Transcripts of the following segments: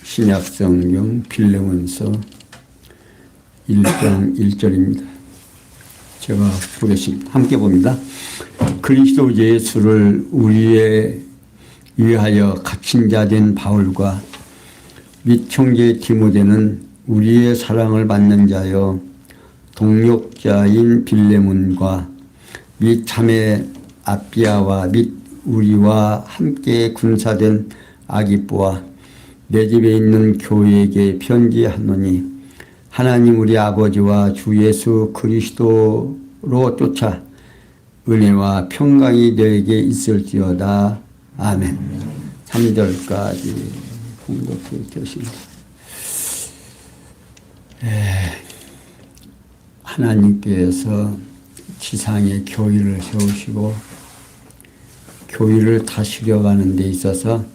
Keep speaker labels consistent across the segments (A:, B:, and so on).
A: 신약성경 빌레몬서 1장 1절입니다. 제가 보겠습니다. 함께 봅니다. 그리스도 예수를 우리에 위하여 갇힌 자 된 바울과 및 형제 디모데는 우리의 사랑을 받는 자여 동역자인 빌레몬과 및 자매 아비아와 및 우리와 함께 군사된 아기뽀와 내 집에 있는 교회에게 편지하노니 하나님 우리 아버지와 주 예수 그리스도로 쫓아 은혜와 평강이 너에게 있을지어다. 아멘. 3절까지 공독해 주십니다. 하나님께서 지상에 교회를 세우시고 교회를 다스려가는 데 있어서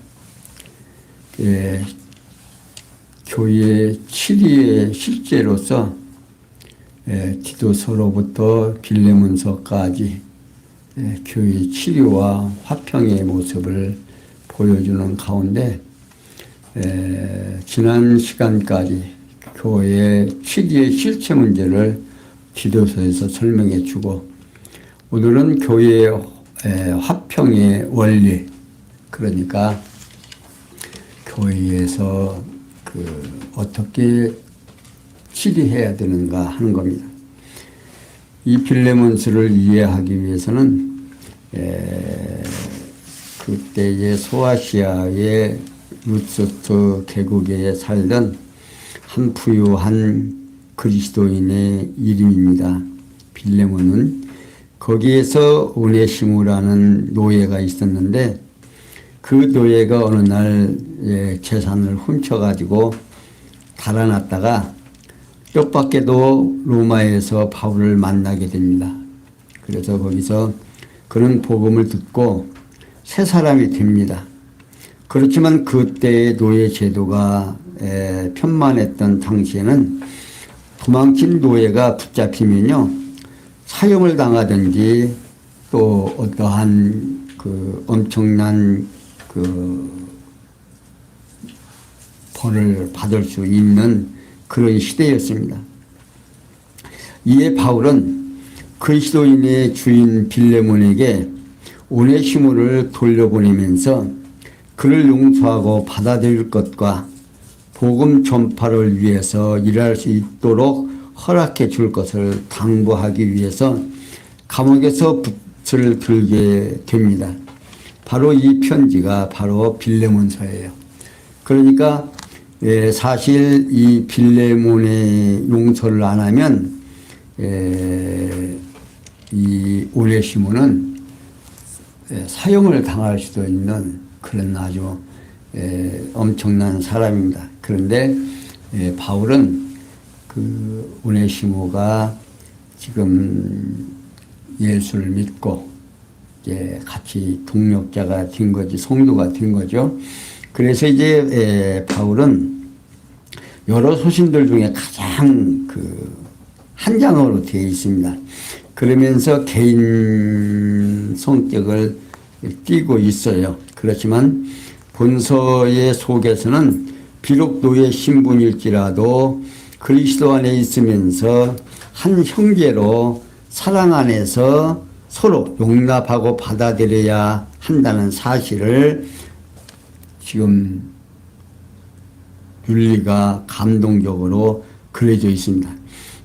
A: 교회의 치리의 실제로서 디도서로부터 빌레몬서까지 교회의 치료와 화평의 모습을 보여주는 가운데 지난 시간까지 교회의 치리의 실체 문제를 디도서에서 설명해 주고 오늘은 교회의 화평의 원리, 그러니까 교회에서 어떻게 치리해야 되는가 하는 겁니다. 이 빌레몬스를 이해하기 위해서는 그때의 소아시아의 루스트 계곡에 살던 한 부유한 그리스도인의 이름입니다. 빌레몬은 거기에서 오네시모라는 노예가 있었는데 그 노예가 어느 날 재산을 훔쳐가지고 달아났다가 뜻밖에도 로마에서 바울을 만나게 됩니다. 그래서 거기서 그는 복음을 듣고 새 사람이 됩니다. 그렇지만 그때의 노예 제도가 편만했던 당시에는 도망친 노예가 붙잡히면요 사형을 당하든지 또 어떠한 엄청난 벌을 받을 수 있는 그런 시대였습니다. 이에 바울은 그리스도인의 주인 빌레몬에게 오네시모를 돌려보내면서 그를 용서하고 받아들일 것과 복음 전파를 위해서 일할 수 있도록 허락해 줄 것을 당부하기 위해서 감옥에서 붓을 들게 됩니다. 바로 이 편지가 바로 빌레몬서예요. 그러니까 사실 이 빌레몬의 용서를 안 하면 이 오네시모는 사형을 당할 수도 있는 그런 아주 엄청난 사람입니다. 그런데 바울은 그 오네시모가 지금 예수를 믿고 같이 동력자가 된 거지, 성도가 된 거죠. 그래서 이제 바울은 여러 소신들 중에 가장 한 장으로 되어 있습니다. 그러면서 개인 성격을 띠고 있어요. 그렇지만 본서의 속에서는 비록 노예 신분일지라도 그리스도 안에 있으면서 한 형제로 사랑 안에서 서로 용납하고 받아들여야 한다는 사실을 지금 윤리가 감동적으로 그려져 있습니다.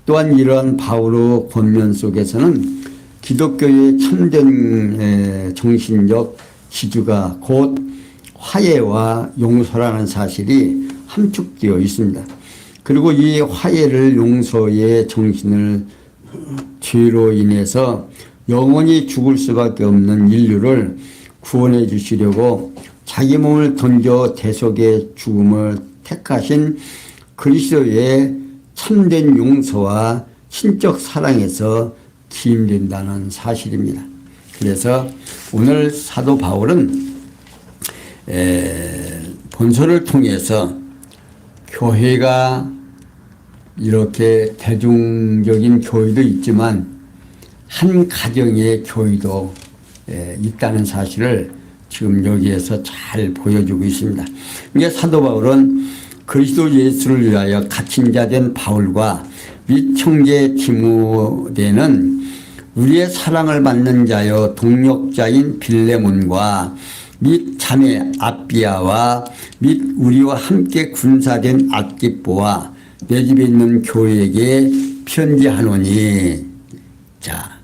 A: 또한 이러한 바울의 권면 속에서는 기독교의 참된 정신적 지주가 곧 화해와 용서라는 사실이 함축되어 있습니다. 그리고 이 화해를 용서의 정신을 죄로 인해서 영원히 죽을 수밖에 없는 인류를 구원해 주시려고 자기 몸을 던져 대속의 죽음을 택하신 그리스도의 참된 용서와 신적 사랑에서 기인된다는 사실입니다. 그래서 오늘 사도 바울은 본서를 통해서 교회가 이렇게 대중적인 교회도 있지만 한 가정의 교회도 있다는 사실을 지금 여기에서 잘 보여주고 있습니다. 이게 사도 바울은 그리스도 예수를 위하여 갇힌 자 된 바울과 및 형제 디모데는 우리의 사랑을 받는 자여 동력자인 빌레몬과 및 자매 아비아와 및 우리와 함께 군사된 아키뽀와 내 집에 있는 교회에게 편지하노니. 자,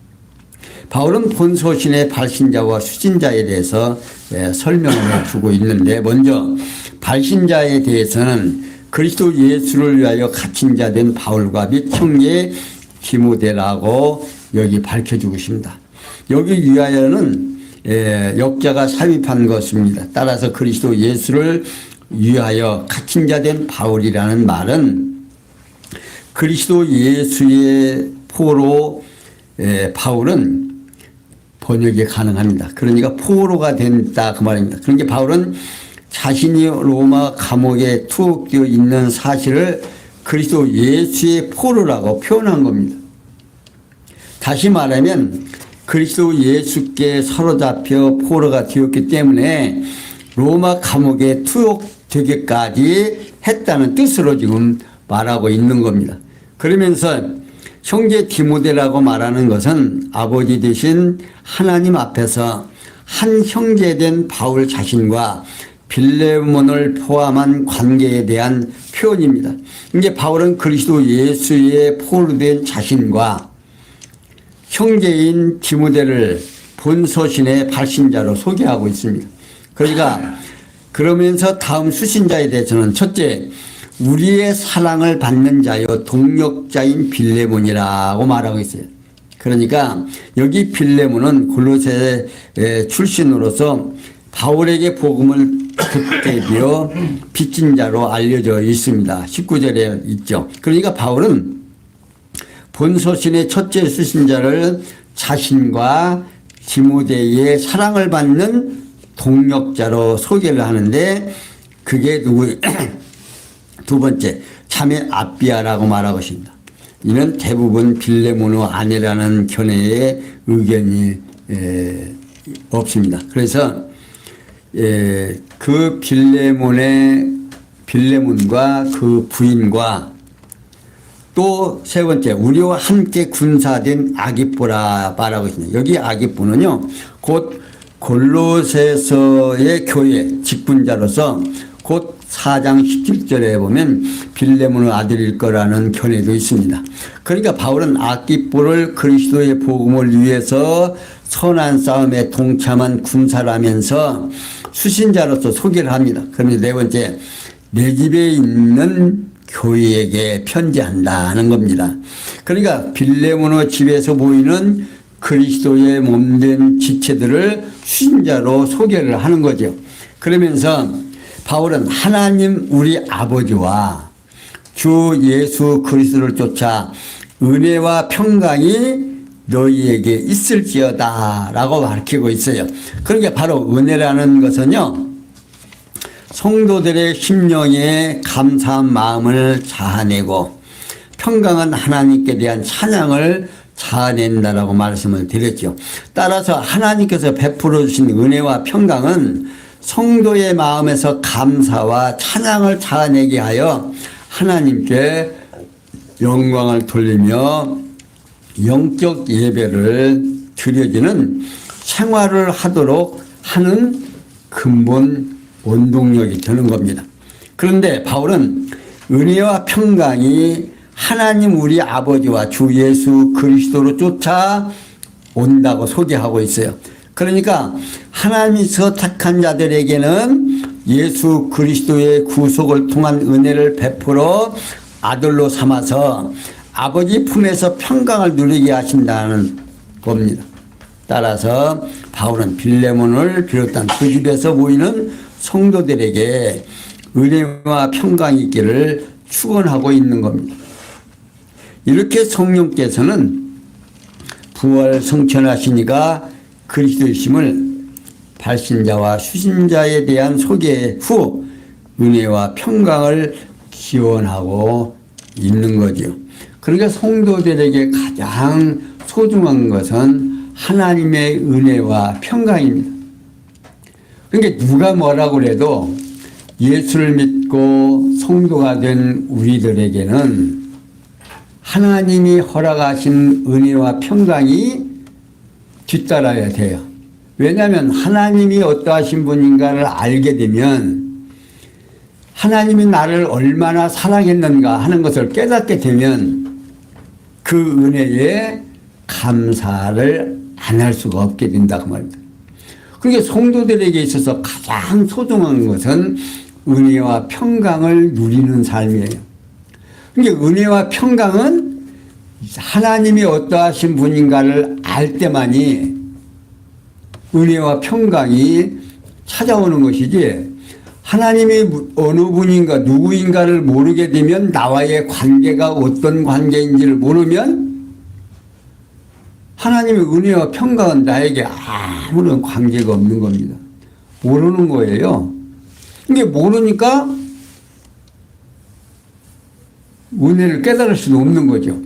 A: 바울은 본소신의 발신자와 수신자에 대해서 설명을 주고 있는데, 먼저 발신자에 대해서는 그리스도 예수를 위하여 갇힌 자 된 바울과 및 형제 디모데라고 여기 밝혀주고 있습니다. 여기 위하여는 역자가 삽입한 것입니다. 따라서 그리스도 예수를 위하여 갇힌 자 된 바울이라는 말은 그리스도 예수의 포로 바울은 번역이 가능합니다. 그러니까 포로가 된다 그 말입니다. 그러니까 바울은 자신이 로마 감옥에 투옥되어 있는 사실을 그리스도 예수의 포로라고 표현한 겁니다. 다시 말하면 그리스도 예수께 사로잡혀 포로가 되었기 때문에 로마 감옥에 투옥되기까지 했다는 뜻으로 지금 말하고 있는 겁니다. 그러면서 형제 디모데라고 말하는 것은 아버지 되신 하나님 앞에서 한 형제된 바울 자신과 빌레몬을 포함한 관계에 대한 표현입니다. 이제 바울은 그리스도 예수의 포로된 자신과 형제인 디모데를 본서신의 발신자로 소개하고 있습니다. 그러니까 그러면서 다음 수신자에 대해서는 첫째, 우리의 사랑을 받는 자여 동력자인 빌레몬이라고 말하고 있어요. 그러니까 여기 빌레몬은 골로새 출신으로서 바울에게 복음을 듣게 되어 빚진 자로 알려져 있습니다. 19절에 있죠. 그러니까 바울은 본서신의 첫째 수신자를 자신과 디모데의 사랑을 받는 동력자로 소개를 하는데, 그게 누구? 두 번째, 자매 아비아라고 말하고 있습니다. 이는 대부분 빌레몬의 아내라는 견해의 의견이 없습니다. 그래서 그 빌레몬과 그 부인과 또 세 번째, 우리와 함께 군사된 아기뽀라 말하고 있습니다. 여기 아기뽀는요, 곧 골로새서의 교회 직분자로서 곧 4장 17절에 보면 빌레몬의 아들일 거라는 견해도 있습니다. 그러니까 바울은 아기뽀를 그리스도의 복음을 위해서 선한 싸움에 동참한 군사라면서 수신자로서 소개를 합니다. 그러면 네 번째, 내 집에 있는 교회에게 편지한다는 겁니다. 그러니까 빌레몬의 집에서 보이는 그리스도의 몸된 지체들을 수신자로 소개를 하는 거죠. 그러면서 바울은 하나님 우리 아버지와 주 예수 그리스도를 쫓아 은혜와 평강이 너희에게 있을지어다 라고 밝히고 있어요. 그러니까 바로 은혜라는 것은요, 성도들의 심령에 감사한 마음을 자아내고 평강은 하나님께 대한 찬양을 자아낸다라고 말씀을 드렸죠. 따라서 하나님께서 베풀어 주신 은혜와 평강은 성도의 마음에서 감사와 찬양을 자아내게 하여 하나님께 영광을 돌리며 영적 예배를 드려지는 생활을 하도록 하는 근본 원동력이 되는 겁니다. 그런데 바울은 은혜와 평강이 하나님 우리 아버지와 주 예수 그리스도로 쫓아온다고 소개하고 있어요. 그러니까 하나님께서 택한 자들에게는 예수 그리스도의 구속을 통한 은혜를 베풀어 아들로 삼아서 아버지 품에서 평강을 누리게 하신다는 겁니다. 따라서 바울은 빌레몬을 비롯한 그 집에서 보이는 성도들에게 은혜와 평강이 있기를 축원하고 있는 겁니다. 이렇게 성령께서는 부활 성천하시니가 그리스도이심을 발신자와 수신자에 대한 소개 후 은혜와 평강을 기원하고 있는 거죠. 그러니까 성도들에게 가장 소중한 것은 하나님의 은혜와 평강입니다. 그러니까 누가 뭐라고 그래도 예수를 믿고 성도가 된 우리들에게는 하나님이 허락하신 은혜와 평강이 뒤따라야 돼요. 왜냐하면 하나님이 어떠하신 분인가를 알게 되면 하나님이 나를 얼마나 사랑했는가 하는 것을 깨닫게 되면 그 은혜에 감사를 안 할 수가 없게 된다 그 말입니다. 그러니까 성도들에게 있어서 가장 소중한 것은 은혜와 평강을 누리는 삶이에요. 그러니까 은혜와 평강은 하나님이 어떠하신 분인가를 알 때만이 은혜와 평강이 찾아오는 것이지, 하나님이 어느 분인가 누구인가를 모르게 되면, 나와의 관계가 어떤 관계인지를 모르면 하나님의 은혜와 평강은 나에게 아무런 관계가 없는 겁니다. 모르는 거예요. 이게 모르니까 은혜를 깨달을 수도 없는 거죠.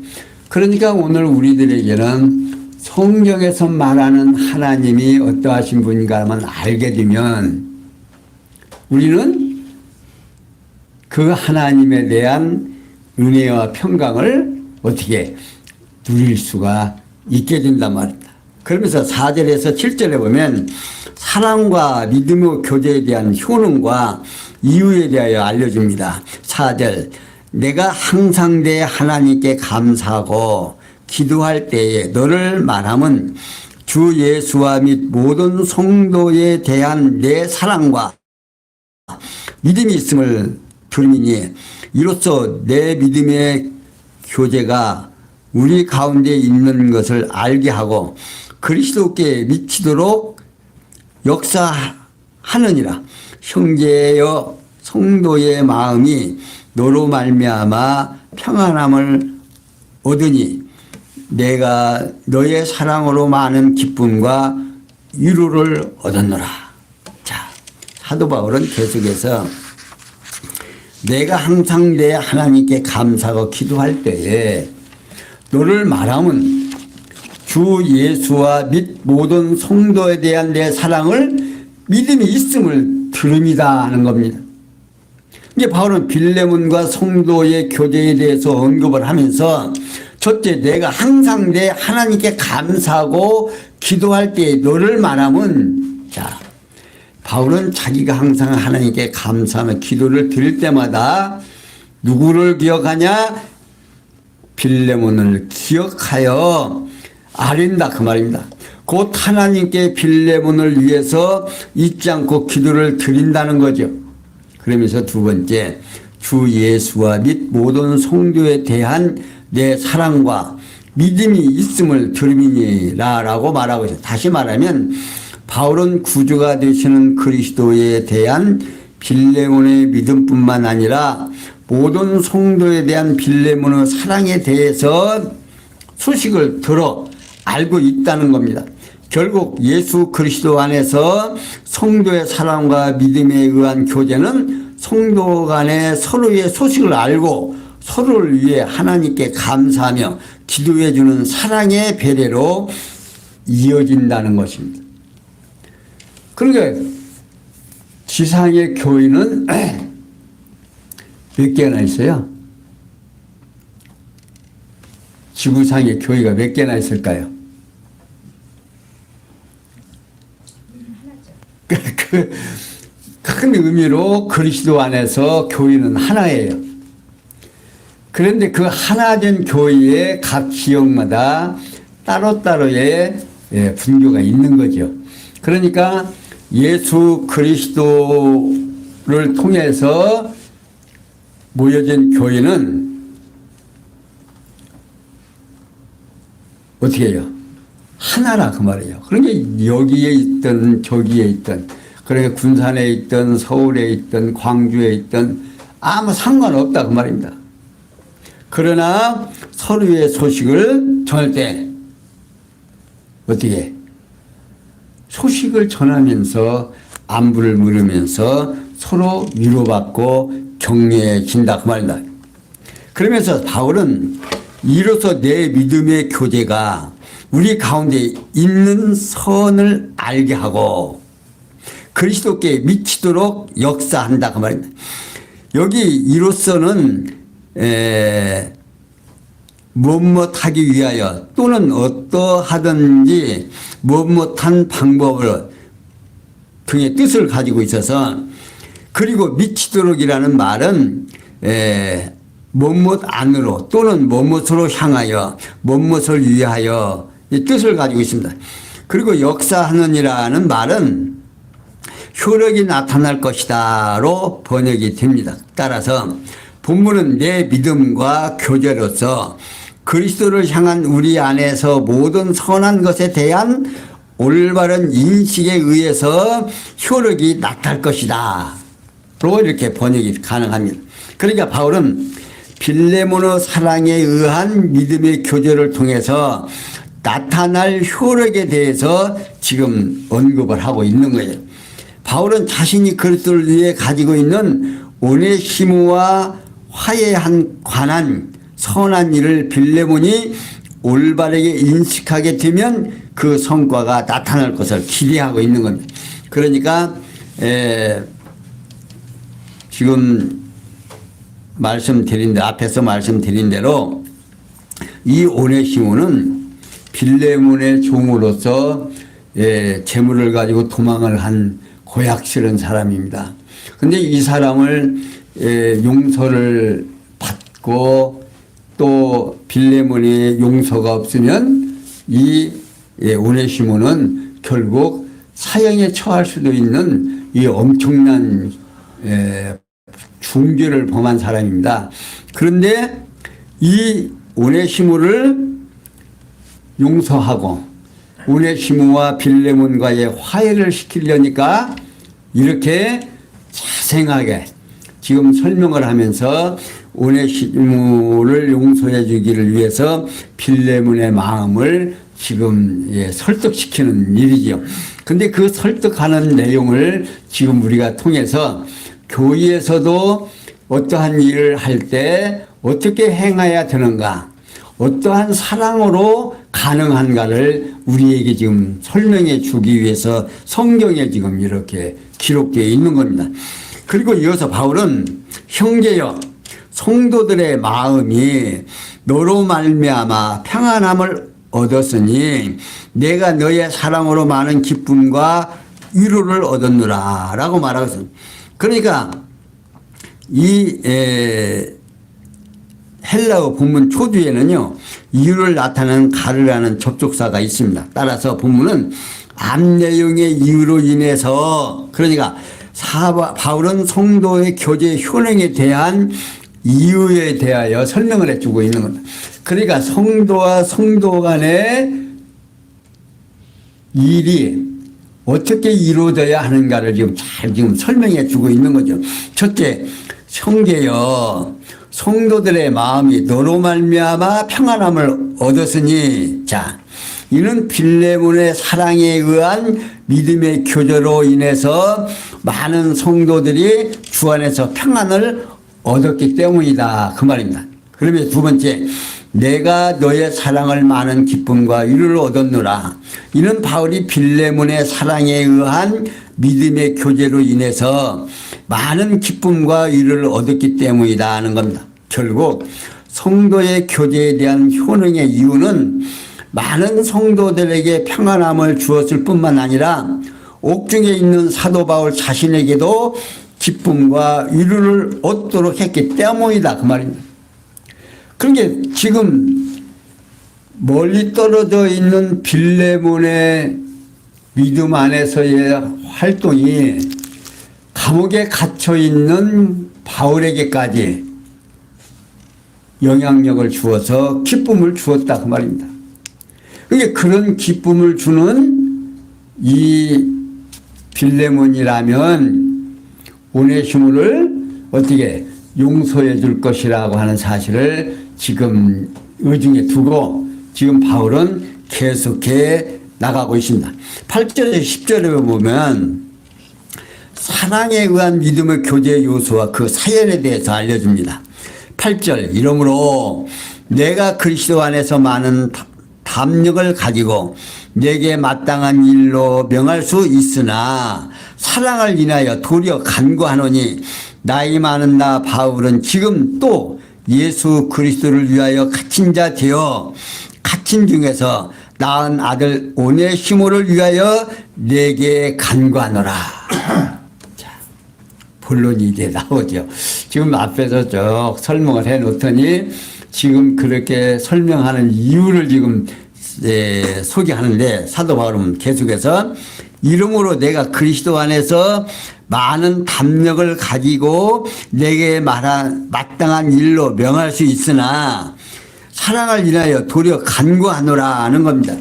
A: 그러니까 오늘 우리들에게는 성경에서 말하는 하나님이 어떠하신 분인가만 알게 되면 우리는 그 하나님에 대한 은혜와 평강을 어떻게 누릴 수가 있게 된단 말입니다. 그러면서 4절에서 7절에 보면 사랑과 믿음의 교제에 대한 효능과 이유에 대하여 알려줍니다. 4절, 내가 항상 내 하나님께 감사하고 기도할 때에 너를 말함은 주 예수와 및 모든 성도에 대한 내 사랑과 믿음이 있음을 들으니 이로써 내 믿음의 교제가 우리 가운데 있는 것을 알게 하고 그리스도께 미치도록 역사하느니라. 형제여 성도의 마음이 너로 말미암아 평안함을 얻으니 내가 너의 사랑으로 많은 기쁨과 위로를 얻었노라. 자, 사도 바울은 계속해서 내가 항상 내 하나님께 감사하고 기도할 때에 너를 말하면 주 예수와 및 모든 성도에 대한 내 사랑을 믿음이 있음을 들음이다 하는 겁니다. 이제 바울은 빌레몬과 성도의 교제에 대해서 언급을 하면서 첫째, 내가 항상 내 하나님께 감사하고 기도할 때 너를 말하면, 자, 바울은 자기가 항상 하나님께 감사하며 기도를 드릴 때마다 누구를 기억하냐? 빌레몬을 기억하여 아린다 그 말입니다. 곧 하나님께 빌레몬을 위해서 잊지 않고 기도를 드린다는 거죠. 그러면서 두 번째, 주 예수와 및 모든 성도에 대한 내 사랑과 믿음이 있음을 들음이니라 라고 말하고 있어요. 다시 말하면 바울은 구주가 되시는 그리스도에 대한 빌레몬의 믿음뿐만 아니라 모든 성도에 대한 빌레몬의 사랑에 대해서 소식을 들어 알고 있다는 겁니다. 결국 예수 그리스도 안에서 성도의 사랑과 믿음에 의한 교제는 성도 간에 서로의 소식을 알고 서로를 위해 하나님께 감사하며 기도해 주는 사랑의 배례로 이어진다는 것입니다. 그러니까 지상의 교회는 몇 개나 있어요? 지구상의 교회가 몇 개나 있을까요? 큰 의미로 그리스도 안에서 교회는 하나예요. 그런데 그 하나된 교회의 각 지역마다 따로따로의 분교가 있는 거죠. 그러니까 예수 그리스도를 통해서 모여진 교회는 어떻게 해요? 하나라 그 말이에요. 그러니까 여기에 있든 저기에 있든, 그러니까 군산에 있든 서울에 있든 광주에 있든 아무 상관없다 그 말입니다. 그러나 서로의 소식을 전할 때 어떻게 소식을 전하면서 안부를 물으면서 서로 위로받고 격려해진다 그 말이다. 그러면서 바울은 이로써 내 믿음의 교제가 우리 가운데 있는 선을 알게 하고 그리스도께 미치도록 역사한다 그 말입니다. 여기 이로써는 무엇하기 위하여 또는 어떠하든지 무엇한 방법을 등의 뜻을 가지고 있어서, 그리고 미치도록이라는 말은 무엇 안으로 또는 무엇으로 향하여 무엇을 위하여 이 뜻을 가지고 있습니다. 그리고 역사하느니라는 말은 효력이 나타날 것이다로 번역이 됩니다. 따라서 본문은 내 믿음과 교제로서 그리스도를 향한 우리 안에서 모든 선한 것에 대한 올바른 인식에 의해서 효력이 나타날 것이다 로 이렇게 번역이 가능합니다. 그러니까 바울은 빌레몬의 사랑에 의한 믿음의 교제를 통해서 나타날 효력에 대해서 지금 언급을 하고 있는 거예요. 바울은 자신이 그리스도를 위해 가지고 있는 오네시모와 화해한 관한 선한 일을 빌레몬이 올바르게 인식하게 되면 그 성과가 나타날 것을 기대하고 있는 겁니다. 그러니까 지금 앞에서 말씀드린 대로 이 오네시모는 빌레몬의 종으로서 재물을 가지고 도망을 한 고약스러운 사람입니다. 그런데 이 사람을 용서를 받고 또 빌레몬의 용서가 없으면 이 오네시모는 결국 사형에 처할 수도 있는 이 엄청난 중죄를 범한 사람입니다. 그런데 이 오네시모를 용서하고 오네시모와 빌레몬과의 화해를 시키려니까 이렇게 자세하게 지금 설명을 하면서 오네시모를 용서해 주기를 위해서 빌레몬의 마음을 지금 설득시키는 일이죠. 근데 그 설득하는 내용을 지금 우리가 통해서 교회에서도 어떠한 일을 할 때 어떻게 행해야 되는가, 어떠한 사랑으로 가능한가를 우리에게 지금 설명해 주기 위해서 성경에 지금 이렇게 기록되어 있는 겁니다. 그리고 이어서 바울은 형제여 성도들의 마음이 너로 말미암아 평안함을 얻었으니 내가 너의 사랑으로 많은 기쁨과 위로를 얻었노라 라고 말하고 있습니다. 그러니까 이 헬라어 본문 초두에는요 이유를 나타내는 가르라는 접속사가 있습니다. 따라서 본문은 앞 내용의 이유로 인해서, 그러니까 바울은 성도의 교제 효능에 대한 이유에 대하여 설명을 해주고 있는 겁니다. 그러니까 성도와 성도 간의 일이 어떻게 이루어져야 하는가를 지금 설명해 주고 있는 거죠. 첫째, 형제여 성도들의 마음이 너로 말미암아 평안함을 얻었으니, 자, 이는 빌레몬의 사랑에 의한 믿음의 교제로 인해서 많은 성도들이 주 안에서 평안을 얻었기 때문이다 그 말입니다. 그러면 두 번째, 내가 너의 사랑을 많은 기쁨과 위로를 얻었노라. 이는 바울이 빌레몬의 사랑에 의한 믿음의 교제로 인해서 많은 기쁨과 위로를 얻었기 때문이다 하는 겁니다. 결국 성도의 교제에 대한 효능의 이유는 많은 성도들에게 평안함을 주었을 뿐만 아니라 옥중에 있는 사도 바울 자신에게도 기쁨과 위로를 얻도록 했기 때문이다 그 말입니다. 그러니까 지금 멀리 떨어져 있는 빌레몬의 믿음 안에서의 활동이 감옥에 갇혀 있는 바울에게까지 영향력을 주어서 기쁨을 주었다 그 말입니다. 그러니까 그런 기쁨을 주는 이 빌레몬이라면 오네시모를 어떻게 용서해 줄 것이라고 하는 사실을 지금 의중에 두고 지금 바울은 계속해 나가고 있습니다. 8절에 10절에 보면 사랑에 의한 믿음의 교제 요소와 그 사연에 대해서 알려줍니다. 8절 이러므로 내가 그리스도 안에서 많은 담력을 가지고 내게 마땅한 일로 명할 수 있으나 사랑을 인하여 도리어 간구하노니 나이 많은 나 바울은 지금 또 예수 그리스도를 위하여 갇힌 자 되어 갇힌 중에서 낳은 아들 오네시모를 위하여 내게 간구하노라. 자, 본론이 이제 나오죠. 지금 앞에서 쭉 설명을 해 놓더니 지금 그렇게 설명하는 이유를 지금 소개하는데 사도 바울은 계속해서 이름으로 내가 그리스도 안에서 많은 담력을 가지고 내게 마땅한 일로 명할 수 있으나 사랑을 인하여 도리어 간구하노라 하는 겁니다.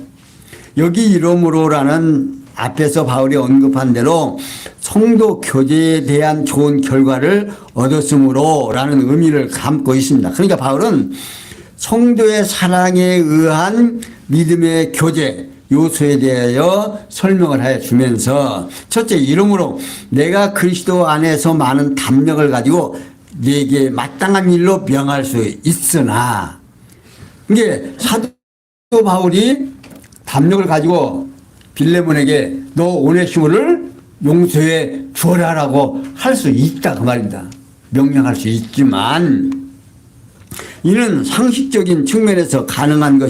A: 여기 이름으로라는 앞에서 바울이 언급한 대로 성도 교제에 대한 좋은 결과를 얻었으므로 라는 의미를 담고 있습니다. 그러니까 바울은 성도의 사랑에 의한 믿음의 교제 요소에 대하여 설명을 해 주면서 첫째 이름으로 내가 그리스도 안에서 많은 담력을 가지고 내게 마땅한 일로 명할 수 있으나 이게 사도 바울이 담력을 가지고 빌레몬에게 너 오네시모를 용서해 주어라라고 할 수 있다 그 말입니다. 명령할 수 있지만 이는 상식적인 측면에서 가능한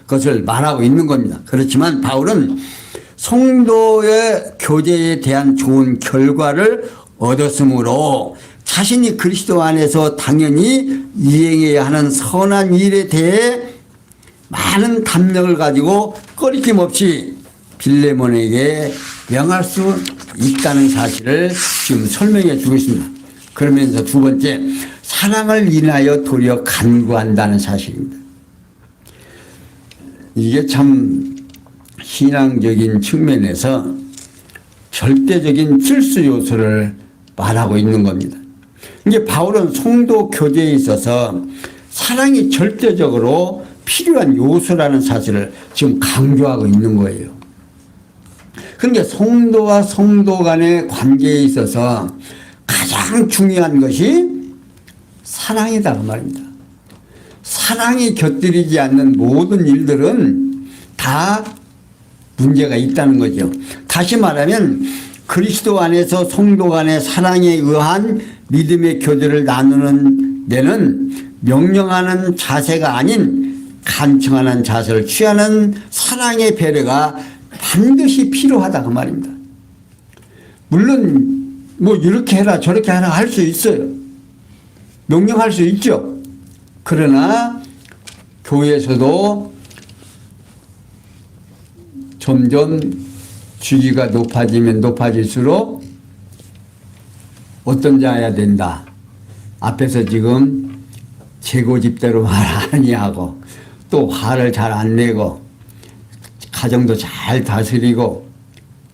A: 것을 말하고 있는 겁니다. 그렇지만 바울은 성도의 교제에 대한 좋은 결과를 얻었으므로 자신이 그리스도 안에서 당연히 이행해야 하는 선한 일에 대해 많은 담력을 가지고 꺼리낌 없이 빌레몬에게 명할 수 있다는 사실을 지금 설명해 주고 있습니다. 그러면서 두 번째, 사랑을 인하여 도리어 간구한다는 사실입니다. 이게 참 신앙적인 측면에서 절대적인 필수 요소를 말하고 있는 겁니다. 이게 바울은 성도 교제에 있어서 사랑이 절대적으로 필요한 요소라는 사실을 지금 강조하고 있는 거예요. 그러니까 성도와 성도 간의 관계에 있어서 가장 중요한 것이 사랑이다 그 말입니다. 사랑이 곁들이지 않는 모든 일들은 다 문제가 있다는 거죠. 다시 말하면 그리스도 안에서 성도 간의 사랑에 의한 믿음의 교제를 나누는 데는 명령하는 자세가 아닌 간청하는 자세를 취하는 사랑의 배려가 반드시 필요하다 그 말입니다. 물론 뭐 이렇게 해라 저렇게 하라 할 수 있어요. 명령할 수 있죠. 그러나 교회에서도 점점 주기가 높아지면 높아질수록 어떤 자야 된다. 앞에서 지금 재고집대로 말 아니하고 또 화를 잘 안 내고 가정도 잘 다스리고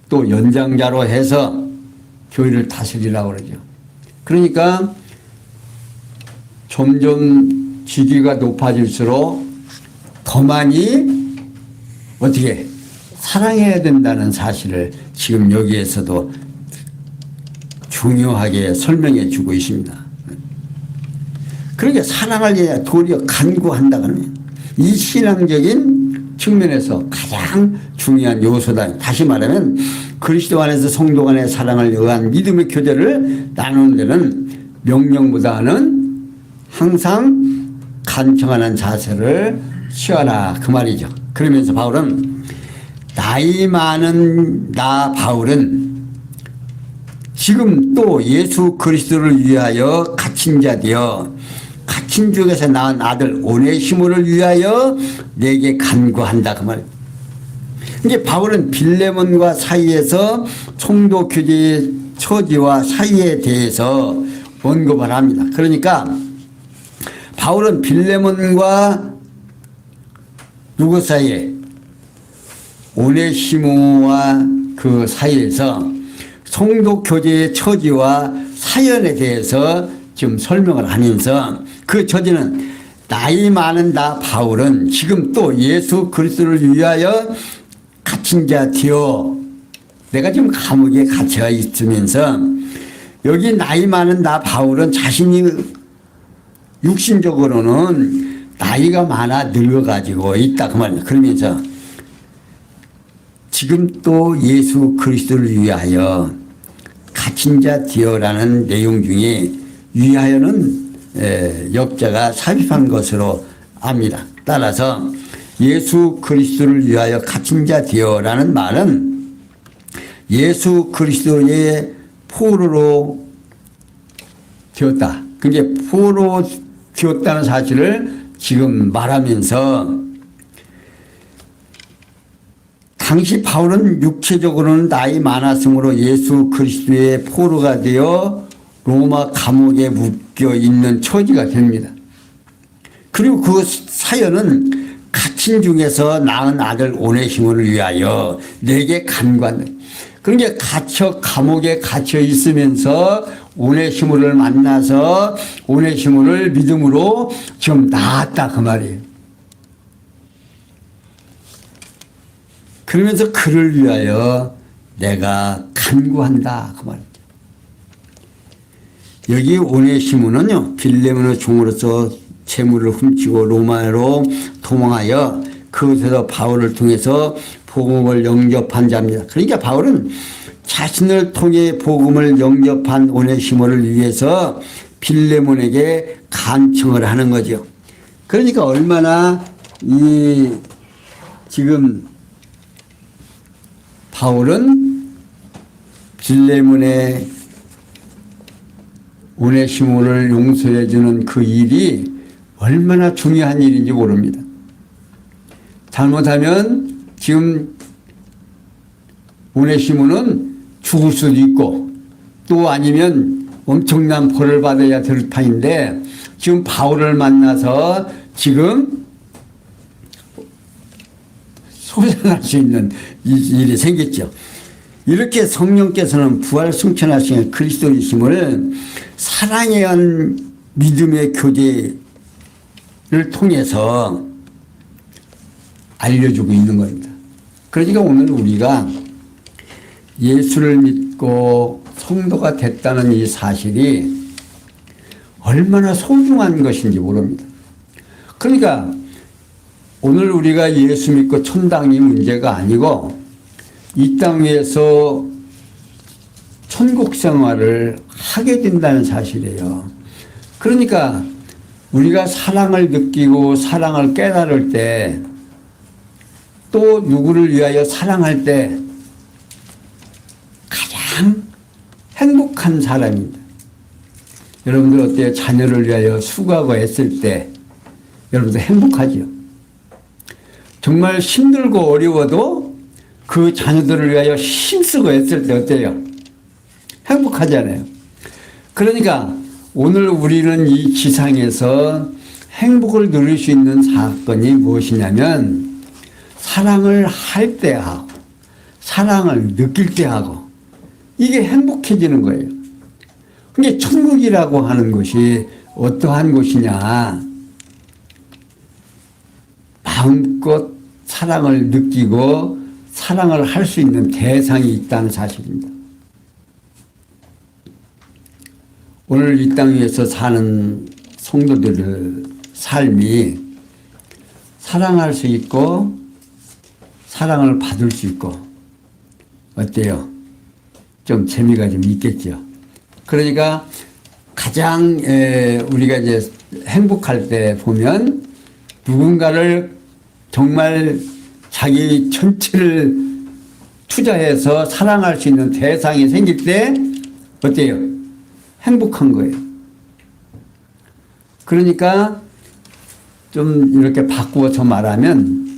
A: 또 연장자로 해서 교회를 다스리라고 그러죠. 그러니까 점점 직위가 높아질수록 더 많이 어떻게 사랑해야 된다는 사실을 지금 여기에서도 중요하게 설명해 주고 있습니다. 그러니까 사랑을 해야 도리어 간구한다 그러면 이 신앙적인 측면에서 가장 중요한 요소다. 다시 말하면 그리스도 안에서 성도 간의 사랑을 의한 믿음의 교제를 나누는 데는 명령보다는 항상 간청하는 자세를 취하라 그 말이죠. 그러면서 바울은 나이 많은 나 바울은 지금 또 예수 그리스도를 위하여 갇힌 자 되어 갇힌 중에서 낳은 아들 오네시모를 위하여 내게 간구한다 그 말. 이제 바울은 빌레몬과 사이에서 성도 교제의 처지와 사이에 대해서 언급을 합니다. 그러니까 바울은 빌레몬과 누구 사이에 오네시모와 그 사이에서 성도 교제의 처지와 사연에 대해서 지금 설명을 하면서 그 처지는 나이 많은 나 바울은 지금 또 예수 그리스도를 위하여 갇힌 갇힌 자 되어 내가 지금 감옥에 갇혀 있으면서 여기 나이 많은 나 바울은 자신이 육신적으로는 나이가 많아 늙어가지고 있다 그 말이에요. 그러면서 지금 또 예수 그리스도를 위하여 갇힌 자 되어라는 내용 중에 위하여는 역자가 삽입한 것으로 압니다. 따라서 예수 그리스도를 위하여 갇힌 자 되어라는 말은 예수 그리스도의 포로로 되었다. 그게 포로 되었다는 사실을 지금 말하면서 당시 바울은 육체적으로는 나이 많았으므로 예수 그리스도의 포로가 되어 로마 감옥에 묶여 있는 처지가 됩니다. 그리고 그 사연은 갇힌 중에서 낳은 아들 오네시모를 위하여 내게 간구한다. 그러니까 감옥에 갇혀 있으면서 오네시모를 만나서 오네시모를 믿음으로 지금 낳았다 그 말이에요. 그러면서 그를 위하여 내가 간구한다 그 말이죠. 여기 오네시모는요 빌레몬의 종으로서 재물을 훔치고 로마로 도망하여 그곳에서 바울을 통해서 복음을 영접한 자입니다. 그러니까 바울은 자신을 통해 복음을 영접한 오네시모를 위해서 빌레몬에게 간청을 하는 거죠. 그러니까 얼마나 이 지금 바울은 빌레몬의 오네시모를 용서해 주는 그 일이 얼마나 중요한 일인지 모릅니다. 잘못하면 지금 오네시모는 죽을 수도 있고 또 아니면 엄청난 벌을 받아야 될 판인데 지금 바울을 만나서 지금 소생할 수 있는 일이 생겼죠. 이렇게 성령께서는 부활 승천하신 그리스도이심을 사랑에 의한 믿음의 교제를 통해서 알려주고 있는 겁니다. 그러니까 오늘 우리가 예수를 믿고 성도가 됐다는 이 사실이 얼마나 소중한 것인지 모릅니다. 그러니까 오늘 우리가 예수 믿고 천당이 문제가 아니고 이 땅 위에서 천국 생활을 하게 된다는 사실이에요. 그러니까 우리가 사랑을 느끼고 사랑을 깨달을 때 또 누구를 위하여 사랑할 때 가장 행복한 사람입니다. 여러분들 어때요? 자녀를 위하여 수고하고 애쓸 때 여러분들 행복하죠? 정말 힘들고 어려워도 그 자녀들을 위하여 힘쓰고 애쓸 때 어때요? 행복하잖아요. 그러니까 오늘 우리는 이 지상에서 행복을 누릴 수 있는 사건이 무엇이냐면 사랑을 할 때 하고 사랑을 느낄 때 하고 이게 행복해지는 거예요. 근데 천국이라고 하는 것이 어떠한 곳이냐? 마음껏 사랑을 느끼고 사랑을 할 수 있는 대상이 있다는 사실입니다. 오늘 이 땅 위에서 사는 성도들의 삶이 사랑할 수 있고 사랑을 받을 수 있고 어때요? 좀 재미가 좀 있겠죠. 그러니까 가장 우리가 이제 행복할 때 보면 누군가를 정말 자기 전체를 투자해서 사랑할 수 있는 대상이 생길 때 어때요? 행복한 거예요. 그러니까 좀 이렇게 바꾸어서 말하면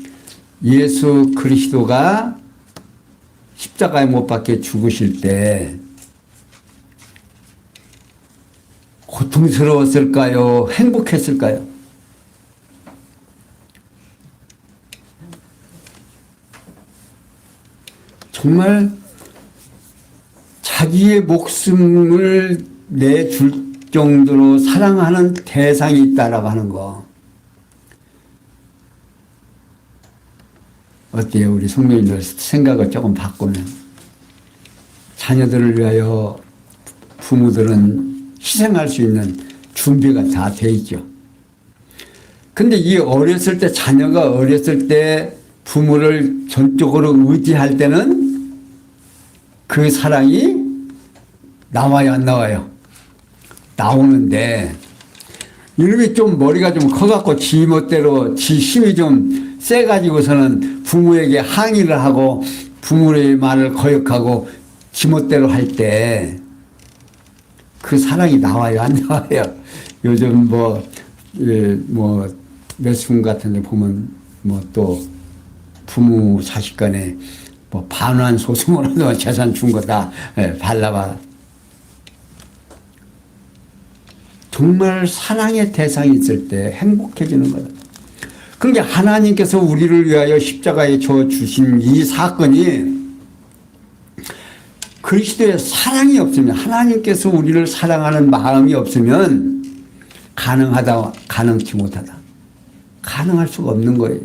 A: 예수 그리스도가 십자가에 못 박혀 죽으실 때 고통스러웠을까요? 행복했을까요? 정말 자기의 목숨을 내줄 정도로 사랑하는 대상이 있다라고 하는 거. 어때요? 우리 성도님들 생각을 조금 바꾸면. 자녀들을 위하여 부모들은 희생할 수 있는 준비가 다 돼 있죠. 근데 이 어렸을 때, 자녀가 어렸을 때 부모를 전적으로 의지할 때는 그 사랑이 나와요, 안 나와요? 나오는데, 이놈이 좀 머리가 좀 커갖고 지 멋대로 지 힘이 좀 세가지고서는 부모에게 항의를 하고 부모의 말을 거역하고 지 멋대로 할 때 그 사랑이 나와요, 안 나와요? 요즘 매스컴 같은 데 보면 또 부모 자식 간에 반환 소송으로도 재산 준 거다 발라봐. 정말 사랑의 대상이 있을 때 행복해지는 거다. 그러니까 하나님께서 우리를 위하여 십자가에 줘 주신 이 사건이 그리스도의 사랑이 없으면, 하나님께서 우리를 사랑하는 마음이 없으면 가능치 못하다. 가능할 수가 없는 거예요.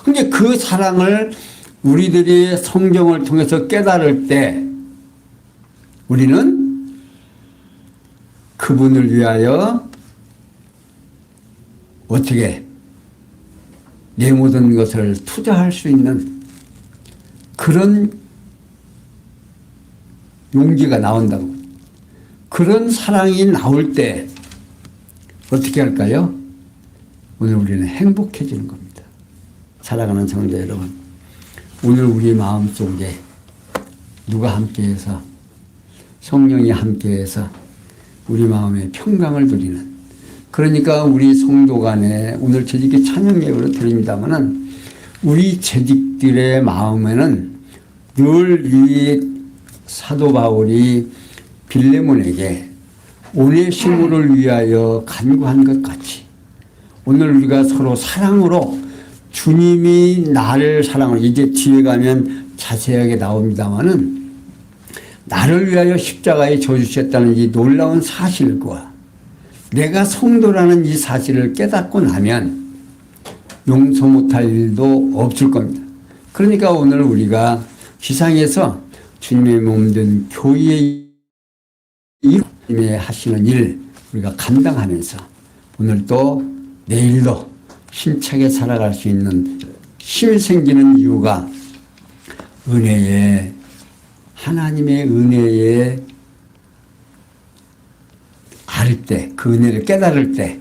A: 그러니까 그 사랑을 우리들이 성경을 통해서 깨달을 때 우리는 그분을 위하여 어떻게 내 모든 것을 투자할 수 있는 그런 용기가 나온다고. 그런 사랑이 나올 때 어떻게 할까요? 오늘 우리는 행복해지는 겁니다. 사랑하는 성도 여러분, 오늘 우리 마음속에 누가 함께해서, 성령이 함께해서 우리 마음에 평강을 누리는, 그러니까 우리 성도 간에 오늘 재직기 찬양 예배로 드립니다마는 우리 재직들의 마음에는 늘 이 사도 바울이 빌레몬에게 오네시모를 위하여 간구한 것 같이 오늘 우리가 서로 사랑으로, 주님이 나를 사랑으로, 이제 뒤에 가면 자세하게 나옵니다마는 나를 위하여 십자가에 져주셨다는 이 놀라운 사실과 내가 성도라는 이 사실을 깨닫고 나면 용서 못할 일도 없을 겁니다. 그러니까 오늘 우리가 지상에서 주님의 몸된 교회의 주님의 하시는 일 우리가 감당하면서 오늘 또 내일도 힘차게 살아갈 수 있는 힘이 생기는 이유가 은혜에, 하나님의 은혜에 알 때, 그 은혜를 깨달을 때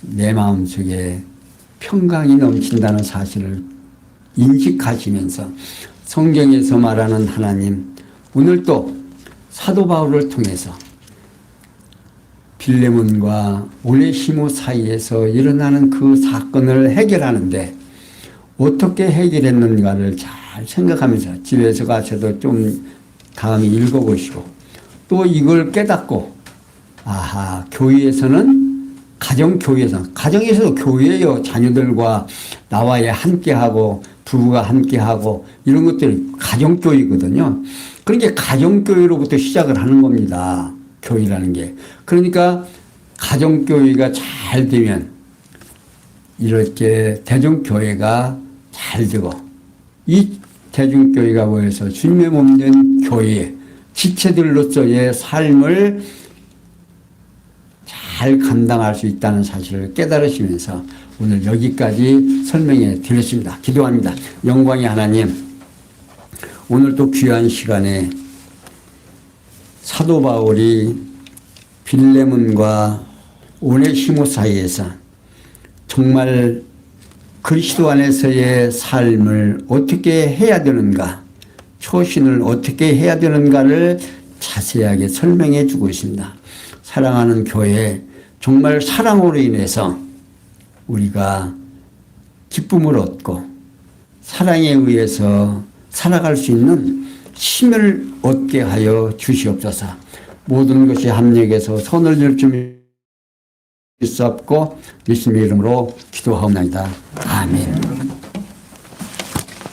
A: 내 마음속에 평강이 넘친다는 사실을 인식하시면서 성경에서 말하는 하나님, 오늘 또 사도 바울을 통해서 빌레몬과 오네시모 사이에서 일어나는 그 사건을 해결하는데 어떻게 해결했는가를 잘 생각하면서 집에서 가셔도 좀 다음에 읽어보시고 또 이걸 깨닫고, 아하, 교회에서는, 가정에서도 교회예요. 자녀들과 나와야 함께하고 부부가 함께하고 이런 것들이 가정교회거든요. 그러니까 가정교회로부터 시작을 하는 겁니다. 교회라는 게. 그러니까 가정교회가 잘 되면 이렇게 대중교회가 잘 되고, 이 대중교회가 모여서 주님의 몸된 교회, 지체들로서의 삶을 잘 감당할 수 있다는 사실을 깨달으시면서 오늘 여기까지 설명해 드렸습니다. 기도합니다. 영광의 하나님, 오늘 또 귀한 시간에 사도 바울이 빌레몬과 오네시모 사이에서 정말 그리스도 안에서의 삶을 어떻게 해야 되는가, 초신을 어떻게 해야 되는가를 자세하게 설명해 주고 있습니다. 사랑하는 교회, 정말 사랑으로 인해서 우리가 기쁨을 얻고 사랑에 의해서 살아갈 수 있는 힘을 얻게 하여 주시옵소서. 모든 것이 합력해서 손을 들 줄 있었고 예수님의 이름으로 기도하옵나이다. 아멘.